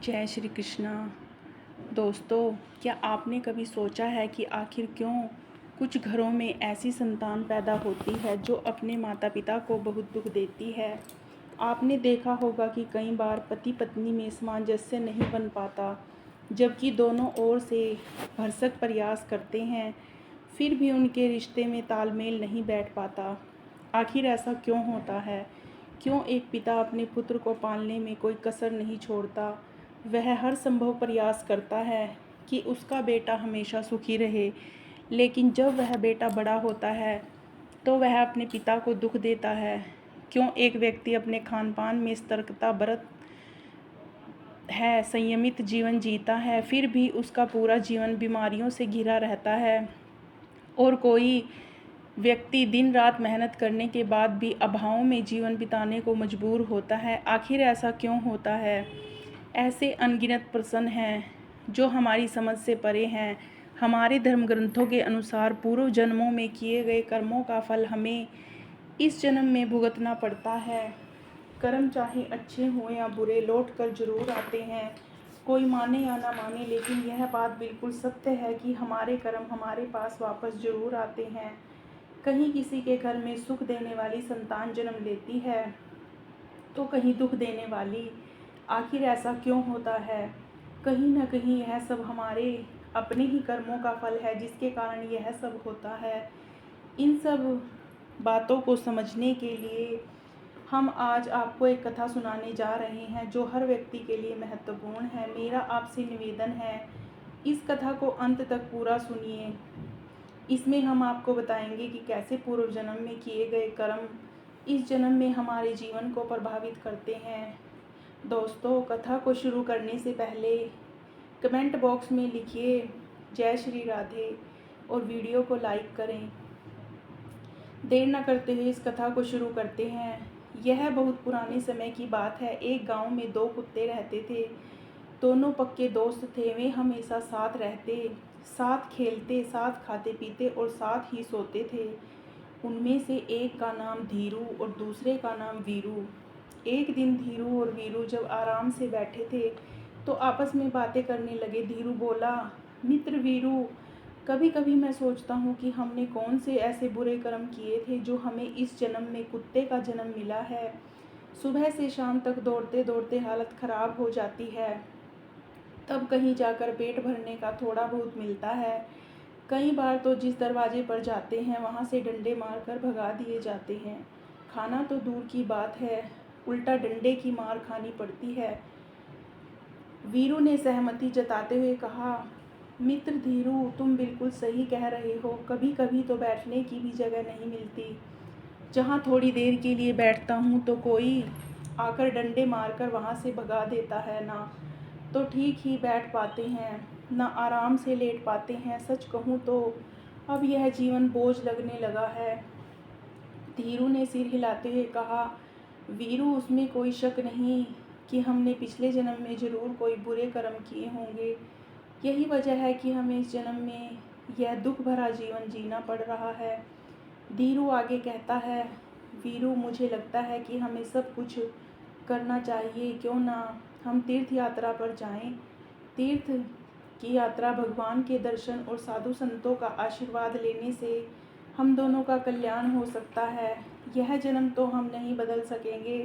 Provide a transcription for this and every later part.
जय श्री कृष्णा। दोस्तों, क्या आपने कभी सोचा है कि आखिर क्यों कुछ घरों में ऐसी संतान पैदा होती है जो अपने माता पिता को बहुत दुख देती है। आपने देखा होगा कि कई बार पति पत्नी में सामंजस्य नहीं बन पाता, जबकि दोनों ओर से भरसक प्रयास करते हैं, फिर भी उनके रिश्ते में तालमेल नहीं बैठ पाता। आखिर ऐसा क्यों होता है? क्यों एक पिता अपने पुत्र को पालने में कोई कसर नहीं छोड़ता? वह हर संभव प्रयास करता है कि उसका बेटा हमेशा सुखी रहे, लेकिन जब वह बेटा बड़ा होता है तो वह अपने पिता को दुख देता है। क्यों एक व्यक्ति अपने खान पान में सतर्कता बरत है, संयमित जीवन जीता है, फिर भी उसका पूरा जीवन बीमारियों से घिरा रहता है, और कोई व्यक्ति दिन रात मेहनत करने के बाद भी अभावों में जीवन बिताने को मजबूर होता है? आखिर ऐसा क्यों होता है? ऐसे अनगिनत प्रश्न हैं जो हमारी समझ से परे हैं। हमारे धर्म ग्रंथों के अनुसार पूर्व जन्मों में किए गए कर्मों का फल हमें इस जन्म में भुगतना पड़ता है। कर्म चाहे अच्छे हों या बुरे, लौट कर जरूर आते हैं। कोई माने या ना माने, लेकिन यह बात बिल्कुल सत्य है कि हमारे कर्म हमारे पास वापस जरूर आते हैं। कहीं किसी के घर में सुख देने वाली संतान जन्म लेती है तो कहीं दुख देने वाली। आखिर ऐसा क्यों होता है? कहीं ना कहीं यह सब हमारे अपने ही कर्मों का फल है, जिसके कारण यह सब होता है। इन सब बातों को समझने के लिए हम आज आपको एक कथा सुनाने जा रहे हैं जो हर व्यक्ति के लिए महत्वपूर्ण है। मेरा आपसे निवेदन है, इस कथा को अंत तक पूरा सुनिए। इसमें हम आपको बताएंगे कि कैसे पूर्व जन्म में किए गए कर्म इस जन्म में हमारे जीवन को प्रभावित करते हैं। दोस्तों, कथा को शुरू करने से पहले कमेंट बॉक्स में लिखिए जय श्री राधे और वीडियो को लाइक करें। देर न करते हुए इस कथा को शुरू करते हैं। यह बहुत पुराने समय की बात है। एक गांव में दो कुत्ते रहते थे। दोनों पक्के दोस्त थे। वे हमेशा साथ रहते, साथ खेलते, साथ खाते पीते और साथ ही सोते थे। उनमें से एक का नाम धीरू और दूसरे का नाम वीरू। एक दिन धीरू और वीरू जब आराम से बैठे थे तो आपस में बातें करने लगे। धीरू बोला, मित्र वीरू, कभी कभी मैं सोचता हूँ कि हमने कौन से ऐसे बुरे कर्म किए थे जो हमें इस जन्म में कुत्ते का जन्म मिला है। सुबह से शाम तक दौड़ते दौड़ते हालत खराब हो जाती है, तब कहीं जाकर पेट भरने का थोड़ा बहुत मिलता है। कई बार तो जिस दरवाजे पर जाते हैं वहाँ से डंडे मारकर भगा दिए जाते हैं। खाना तो दूर की बात है, उल्टा डंडे की मार खानी पड़ती है। वीरू ने सहमति जताते हुए कहा, मित्र धीरू, तुम बिल्कुल सही कह रहे हो। कभी कभी तो बैठने की भी जगह नहीं मिलती। जहाँ थोड़ी देर के लिए बैठता हूँ तो कोई आकर डंडे मारकर वहाँ से भगा देता है। ना तो ठीक ही बैठ पाते हैं, ना आराम से लेट पाते हैं। सच कहूँ तो अब यह जीवन बोझ लगने लगा है। धीरू ने सिर हिलाते हुए कहा, वीरू, उसमें कोई शक नहीं कि हमने पिछले जन्म में जरूर कोई बुरे कर्म किए होंगे। यही वजह है कि हमें इस जन्म में यह दुख भरा जीवन जीना पड़ रहा है। धीरू आगे कहता है, वीरू, मुझे लगता है कि हमें सब कुछ करना चाहिए। क्यों ना हम तीर्थ यात्रा पर जाएं। तीर्थ की यात्रा भगवान के दर्शन और साधु संतों का आशीर्वाद लेने से हम दोनों का कल्याण हो सकता है। यह जन्म तो हम नहीं बदल सकेंगे,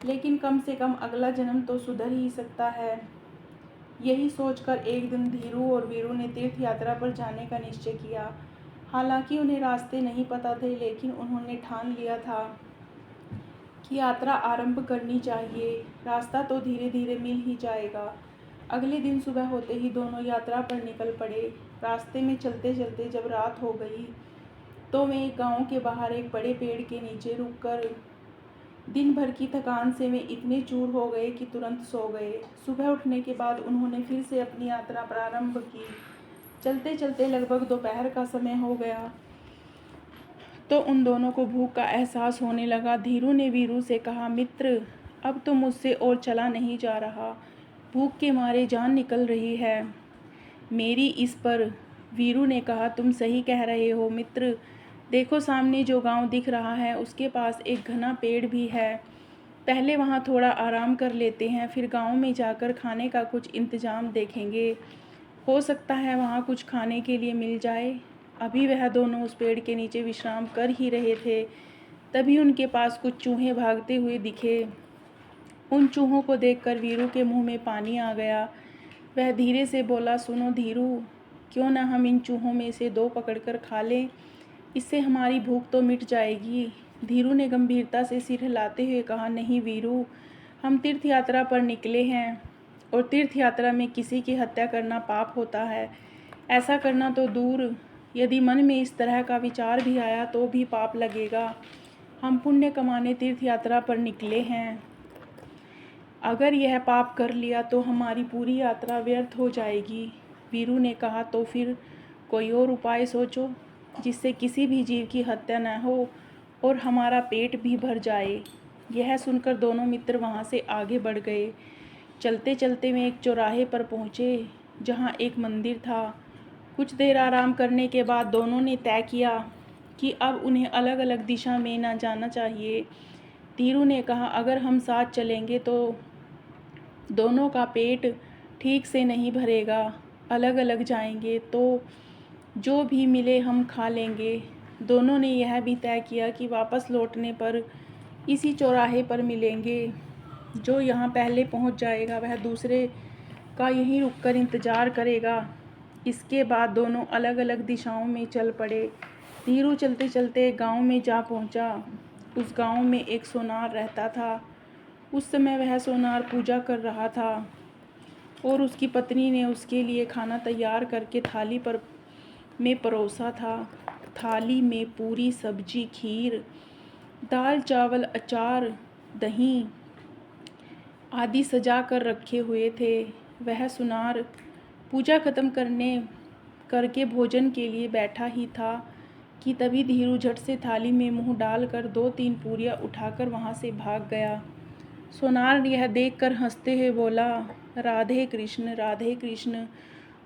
लेकिन कम से कम अगला जन्म तो सुधर ही सकता है। यही सोचकर एक दिन धीरू और वीरू ने तीर्थ यात्रा पर जाने का निश्चय किया। हालांकि उन्हें रास्ते नहीं पता थे, लेकिन उन्होंने ठान लिया था कि यात्रा आरंभ करनी चाहिए। रास्ता तो धीरे धीरे मिल ही जाएगा। अगले दिन सुबह होते ही दोनों यात्रा पर निकल पड़े। रास्ते में चलते चलते जब रात हो गई तो वे गांव के बाहर एक बड़े पेड़ के नीचे रुककर दिन भर की थकान से वे इतने चूर हो गए कि तुरंत सो गए। सुबह उठने के बाद उन्होंने फिर से अपनी यात्रा प्रारंभ की। चलते चलते लगभग दोपहर का समय हो गया तो उन दोनों को भूख का एहसास होने लगा। धीरू ने वीरू से कहा, मित्र, अब तो मुझसे और चला नहीं जा रहा। भूख के मारे जान निकल रही है मेरी इस पर। वीरू ने कहा, तुम सही कह रहे हो मित्र। देखो, सामने जो गांव दिख रहा है उसके पास एक घना पेड़ भी है। पहले वहाँ थोड़ा आराम कर लेते हैं, फिर गांव में जाकर खाने का कुछ इंतज़ाम देखेंगे। हो सकता है वहाँ कुछ खाने के लिए मिल जाए। अभी वह दोनों उस पेड़ के नीचे विश्राम कर ही रहे थे, तभी उनके पास कुछ चूहे भागते हुए दिखे। उन चूहों को देखकर वीरू के मुंह में पानी आ गया। वह धीरे से बोला, सुनो धीरू, क्यों ना हम इन चूहों में से 2 पकड़कर खा लें, इससे हमारी भूख तो मिट जाएगी। धीरू ने गंभीरता से सिर हिलाते हुए कहा, नहीं वीरू, हम तीर्थ यात्रा पर निकले हैं और तीर्थ यात्रा में किसी की हत्या करना पाप होता है। ऐसा करना तो दूर, यदि मन में इस तरह का विचार भी आया तो भी पाप लगेगा। हम पुण्य कमाने तीर्थ यात्रा पर निकले हैं। अगर यह पाप कर लिया तो हमारी पूरी यात्रा व्यर्थ हो जाएगी। वीरू ने कहा, तो फिर कोई और उपाय सोचो जिससे किसी भी जीव की हत्या न हो और हमारा पेट भी भर जाए। यह सुनकर दोनों मित्र वहाँ से आगे बढ़ गए। चलते चलते वे एक चौराहे पर पहुँचे जहाँ एक मंदिर था। कुछ देर आराम करने के बाद दोनों ने तय किया कि अब उन्हें अलग अलग दिशा में न जाना चाहिए। धीरू ने कहा, अगर हम साथ चलेंगे तो दोनों का पेट ठीक से नहीं भरेगा, अलग अलग जाएंगे तो जो भी मिले हम खा लेंगे। दोनों ने यह भी तय किया कि वापस लौटने पर इसी चौराहे पर मिलेंगे। जो यहाँ पहले पहुँच जाएगा वह दूसरे का यहीं रुककर इंतज़ार करेगा। इसके बाद दोनों अलग अलग दिशाओं में चल पड़े। धीरू चलते चलते एक गाँव में जा पहुँचा। उस गाँव में एक सोनार रहता था। उस समय वह सोनार पूजा कर रहा था और उसकी पत्नी ने उसके लिए खाना तैयार करके थाली पर में परोसा था। थाली में पूरी, सब्जी, खीर, दाल, चावल, अचार, दही आदि सजा कर रखे हुए थे। वह सोनार पूजा खत्म करके भोजन के लिए बैठा ही था कि तभी धीरू झट से थाली में मुंह डालकर 2-3 पूरियां उठाकर वहां से भाग गया। सोनार यह देखकर हंसते हुए बोला, राधे कृष्ण, राधे कृष्ण।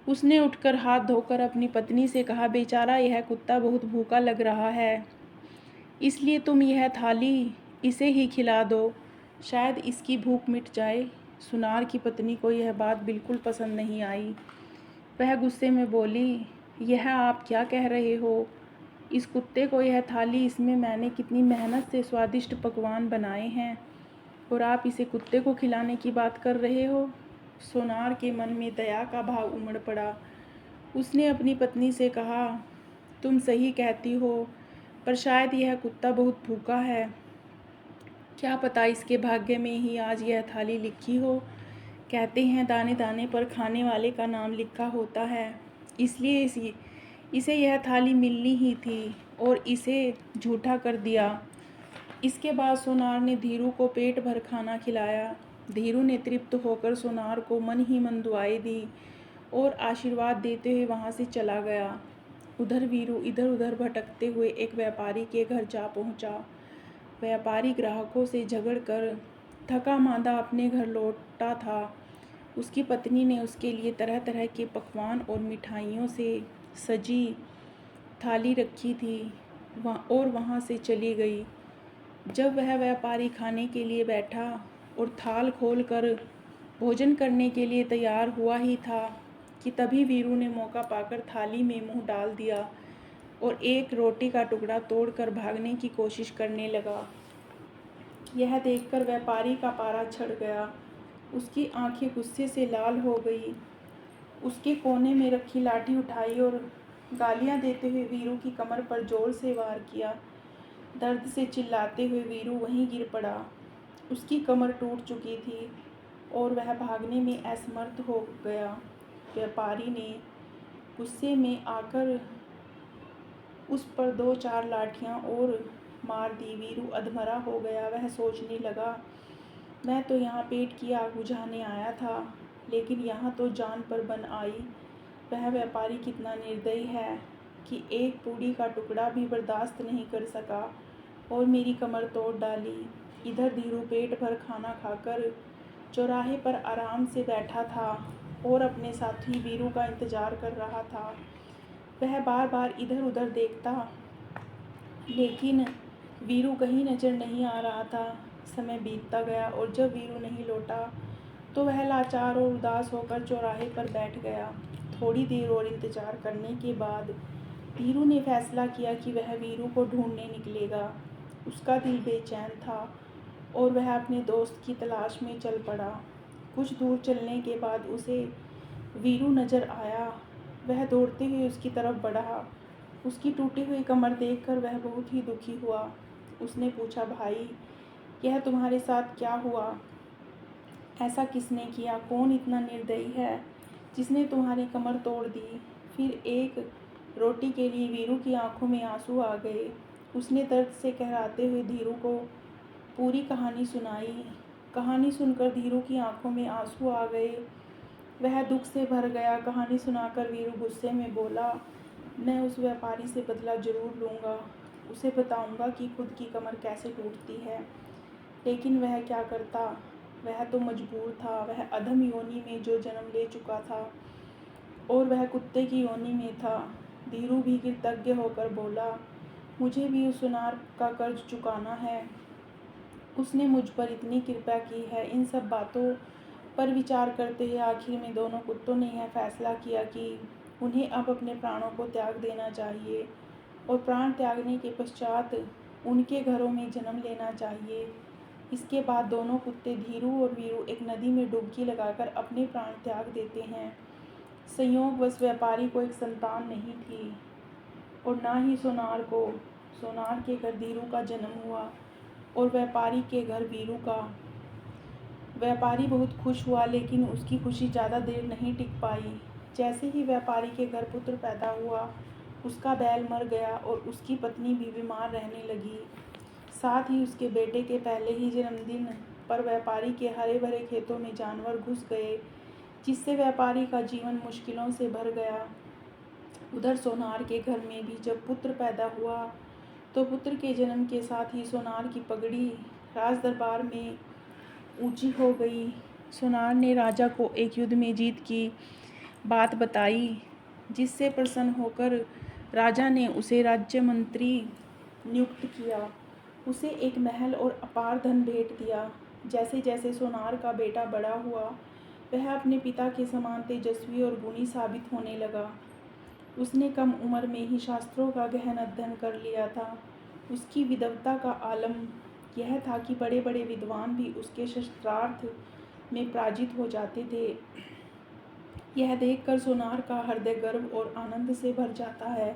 उसने उठकर हाथ धोकर अपनी पत्नी से कहा, बेचारा यह कुत्ता बहुत भूखा लग रहा है, इसलिए तुम यह थाली इसे ही खिला दो, शायद इसकी भूख मिट जाए। सोनार की पत्नी को यह बात बिल्कुल पसंद नहीं आई। वह गुस्से में बोली, यह आप क्या कह रहे हो? इस कुत्ते को यह थाली, इसमें मैंने कितनी मेहनत से स्वादिष्ट पकवान बनाए हैं और आप इसे कुत्ते को खिलाने की बात कर रहे हो? सोनार के मन में दया का भाव उमड़ पड़ा। उसने अपनी पत्नी से कहा, तुम सही कहती हो, पर शायद यह कुत्ता बहुत भूखा है। क्या पता इसके भाग्य में ही आज यह थाली लिखी हो। कहते हैं दाने दाने पर खाने वाले का नाम लिखा होता है, इसलिए इसे यह थाली मिलनी ही थी और इसे झूठा कर दिया। इसके बाद सोनार ने धीरू को पेट भर खाना खिलाया। धीरू ने तृप्त होकर सोनार को मन ही मन दुआएं दी और आशीर्वाद देते हुए वहाँ से चला गया। उधर वीरू इधर उधर भटकते हुए एक व्यापारी के घर जा पहुँचा। व्यापारी ग्राहकों से झगड़कर थका मांदा अपने घर लौटा था। उसकी पत्नी ने उसके लिए तरह तरह के पकवान और मिठाइयों से सजी थाली रखी थी और वहाँ से चली गई। जब वह व्यापारी खाने के लिए बैठा और थाल खोलकर भोजन करने के लिए तैयार हुआ ही था कि तभी वीरू ने मौका पाकर थाली में मुंह डाल दिया और एक रोटी का टुकड़ा तोड़कर भागने की कोशिश करने लगा। यह देखकर व्यापारी का पारा चढ़ गया। उसकी आंखें गुस्से से लाल हो गई। उसके कोने में रखी लाठी उठाई और गालियां देते हुए वीरू की कमर पर जोर से वार किया। दर्द से चिल्लाते हुए वीरू वहीं गिर पड़ा। उसकी कमर टूट चुकी थी और वह भागने में असमर्थ हो गया। व्यापारी ने गुस्से में आकर उस पर 2-4 लाठियां और मार दी। वीरू अधमरा हो गया। वह सोचने लगा, मैं तो यहाँ पेट की आग बुझाने आया था, लेकिन यहाँ तो जान पर बन आई। वह व्यापारी कितना निर्दयी है कि एक पूड़ी का टुकड़ा भी बर्दाश्त नहीं कर सका और मेरी कमर तोड़ डाली। इधर धीरू पेट भर खाना खाकर चौराहे पर आराम से बैठा था और अपने साथी वीरू का इंतजार कर रहा था। वह बार बार इधर उधर देखता, लेकिन वीरू कहीं नजर नहीं आ रहा था। समय बीतता गया और जब वीरू नहीं लौटा तो वह लाचार और उदास होकर चौराहे पर बैठ गया। थोड़ी देर और इंतजार करने के बाद धीरू ने फैसला किया कि वह वीरू को ढूंढने निकलेगा। उसका दिल बेचैन था और वह अपने दोस्त की तलाश में चल पड़ा। कुछ दूर चलने के बाद उसे वीरू नज़र आया। वह दौड़ते हुए उसकी तरफ बढ़ा। उसकी टूटी हुई कमर देखकर वह बहुत ही दुखी हुआ। उसने पूछा, भाई, यह तुम्हारे साथ क्या हुआ? ऐसा किसने किया? कौन इतना निर्दयी है जिसने तुम्हारी कमर तोड़ दी? फिर एक रोटी के लिए वीरू की आंखों में आंसू आ गए। उसने दर्द से कहराते हुए धीरू को पूरी कहानी सुनाई। कहानी सुनकर धीरू की आंखों में आंसू आ गए। वह दुख से भर गया। कहानी सुनाकर वीरू गुस्से में बोला, मैं उस व्यापारी से बदला जरूर लूँगा। उसे बताऊँगा कि खुद की कमर कैसे टूटती है। लेकिन वह क्या करता? वह तो मजबूर था। वह अधम योनि में जो जन्म ले चुका था और वह कुत्ते की योनि में था। धीरू भी कृतज्ञ होकर बोला, मुझे भी उस सुनार का कर्ज चुकाना है। उसने मुझ पर इतनी कृपा की है। इन सब बातों पर विचार करते हुए आखिर में दोनों कुत्तों ने यह फैसला किया कि उन्हें अब अपने प्राणों को त्याग देना चाहिए और प्राण त्यागने के पश्चात उनके घरों में जन्म लेना चाहिए। इसके बाद दोनों कुत्ते धीरू और वीरू एक नदी में डुबकी लगाकर अपने प्राण त्याग देते हैं। संयोगवश व्यापारी को एक संतान नहीं थी और ना ही सोनार को। सोनार के घर धीरू का जन्म हुआ और व्यापारी के घर वीरू का। व्यापारी बहुत खुश हुआ, लेकिन उसकी खुशी ज़्यादा देर नहीं टिक पाई। जैसे ही व्यापारी के घर पुत्र पैदा हुआ, उसका बैल मर गया और उसकी पत्नी भी बीमार रहने लगी। साथ ही उसके बेटे के पहले ही जन्मदिन पर व्यापारी के हरे भरे खेतों में जानवर घुस गए, जिससे व्यापारी का जीवन मुश्किलों से भर गया। उधर सोनार के घर में भी जब पुत्र पैदा हुआ तो पुत्र के जन्म के साथ ही सोनार की पगड़ी राज दरबार में ऊंची हो गई। सोनार ने राजा को एक युद्ध में जीत की बात बताई, जिससे प्रसन्न होकर राजा ने उसे राज्य मंत्री नियुक्त किया। उसे एक महल और अपार धन भेंट दिया। जैसे जैसे सोनार का बेटा बड़ा हुआ, वह अपने पिता के समान तेजस्वी और गुणी साबित होने लगा। उसने कम उम्र में ही शास्त्रों का गहन अध्ययन कर लिया था। उसकी विद्वता का आलम यह था कि बड़े बड़े विद्वान भी उसके शस्त्रार्थ में पराजित हो जाते थे। यह देखकर सोनार का हृदय गर्व और आनंद से भर जाता है,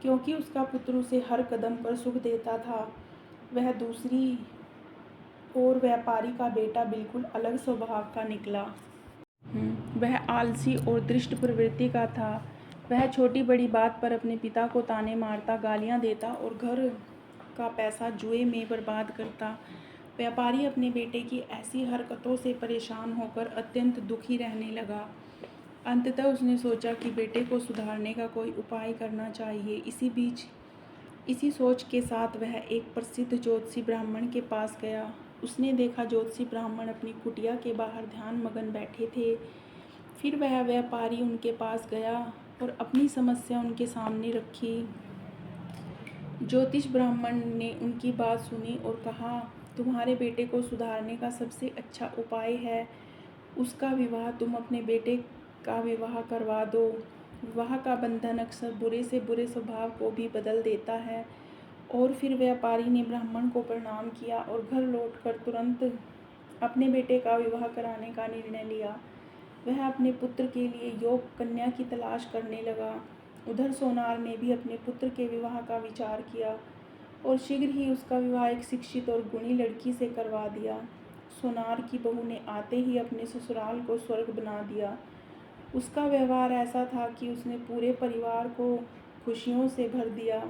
क्योंकि उसका पुत्र उसे हर कदम पर सुख देता था। वह दूसरी ओर व्यापारी का बेटा बिल्कुल अलग स्वभाव का निकला। वह आलसी और दृष्ट प्रवृत्ति का था। वह छोटी बड़ी बात पर अपने पिता को ताने मारता, गालियाँ देता और घर का पैसा जुए में बर्बाद करता। व्यापारी अपने बेटे की ऐसी हरकतों से परेशान होकर अत्यंत दुखी रहने लगा। अंततः उसने सोचा कि बेटे को सुधारने का कोई उपाय करना चाहिए। इसी सोच के साथ वह एक प्रसिद्ध ज्योतिषी ब्राह्मण के पास गया। उसने देखा ज्योतिषी ब्राह्मण अपनी कुटिया के बाहर ध्यान मगन बैठे थे। फिर वह व्यापारी उनके पास गया और अपनी समस्या उनके सामने रखी। ज्योतिष ब्राह्मण ने उनकी बात सुनी और कहा, तुम्हारे बेटे को सुधारने का सबसे अच्छा उपाय है उसका विवाह। तुम अपने बेटे का विवाह करवा दो। विवाह का बंधन अक्सर बुरे से बुरे स्वभाव को भी बदल देता है। और फिर व्यापारी ने ब्राह्मण को प्रणाम किया और घर लौटकर तुरंत अपने बेटे का विवाह कराने का निर्णय लिया। वह अपने पुत्र के लिए योग्य कन्या की तलाश करने लगा। उधर सोनार ने भी अपने पुत्र के विवाह का विचार किया और शीघ्र ही उसका विवाह एक शिक्षित और गुणी लड़की से करवा दिया। सोनार की बहू ने आते ही अपने ससुराल को स्वर्ग बना दिया। उसका व्यवहार ऐसा था कि उसने पूरे परिवार को खुशियों से भर दिया।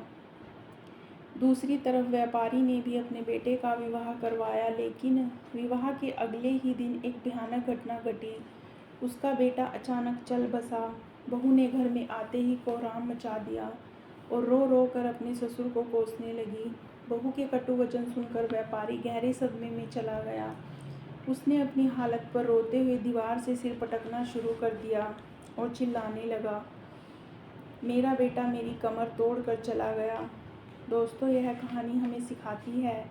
दूसरी तरफ व्यापारी ने भी अपने बेटे का विवाह करवाया, लेकिन विवाह के अगले ही दिन एक भयानक घटना घटी। उसका बेटा अचानक चल बसा। बहू ने घर में आते ही कोहराम मचा दिया और रो रो कर अपने ससुर को कोसने लगी। बहू के कटु वचन सुनकर व्यापारी गहरे सदमे में चला गया। उसने अपनी हालत पर रोते हुए दीवार से सिर पटकना शुरू कर दिया और चिल्लाने लगा, मेरा बेटा मेरी कमर तोड़ कर चला गया। दोस्तों, यह कहानी हमें सिखाती है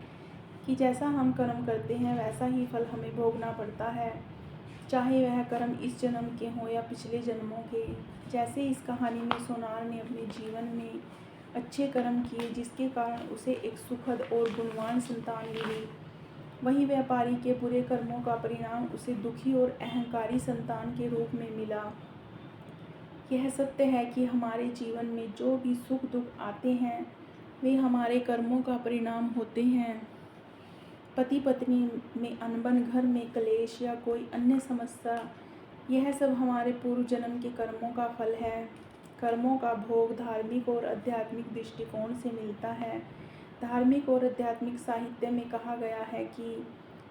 कि जैसा हम कर्म करते हैं वैसा ही फल हमें भोगना पड़ता है, चाहे वह कर्म इस जन्म के हों या पिछले जन्मों के। जैसे इस कहानी में सोनार ने अपने जीवन में अच्छे कर्म किए जिसके कारण उसे एक सुखद और गुणवान संतान मिली, वहीं व्यापारी के बुरे कर्मों का परिणाम उसे दुखी और अहंकारी संतान के रूप में मिला। यह सत्य है कि हमारे जीवन में जो भी सुख दुख आते हैं वे हमारे कर्मों का परिणाम होते हैं। पति पत्नी में अनबन, घर में क्लेश या कोई अन्य समस्या, यह सब हमारे पूर्व जन्म के कर्मों का फल है। कर्मों का भोग धार्मिक और आध्यात्मिक दृष्टिकोण से मिलता है। धार्मिक और आध्यात्मिक साहित्य में कहा गया है कि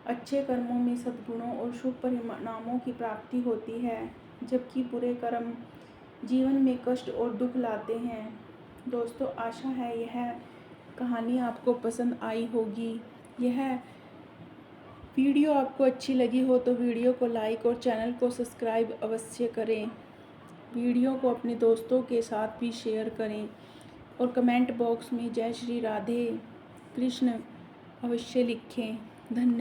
अच्छे कर्मों में सद्गुणों और शुभ परिणामों की प्राप्ति होती है, जबकि बुरे कर्म जीवन में कष्ट और दुख लाते हैं। दोस्तों, आशा है यह कहानी आपको पसंद आई होगी। यह वीडियो आपको अच्छी लगी हो तो वीडियो को लाइक और चैनल को सब्सक्राइब अवश्य करें। वीडियो को अपने दोस्तों के साथ भी शेयर करें और कमेंट बॉक्स में जय श्री राधे कृष्ण अवश्य लिखें। धन्यवाद।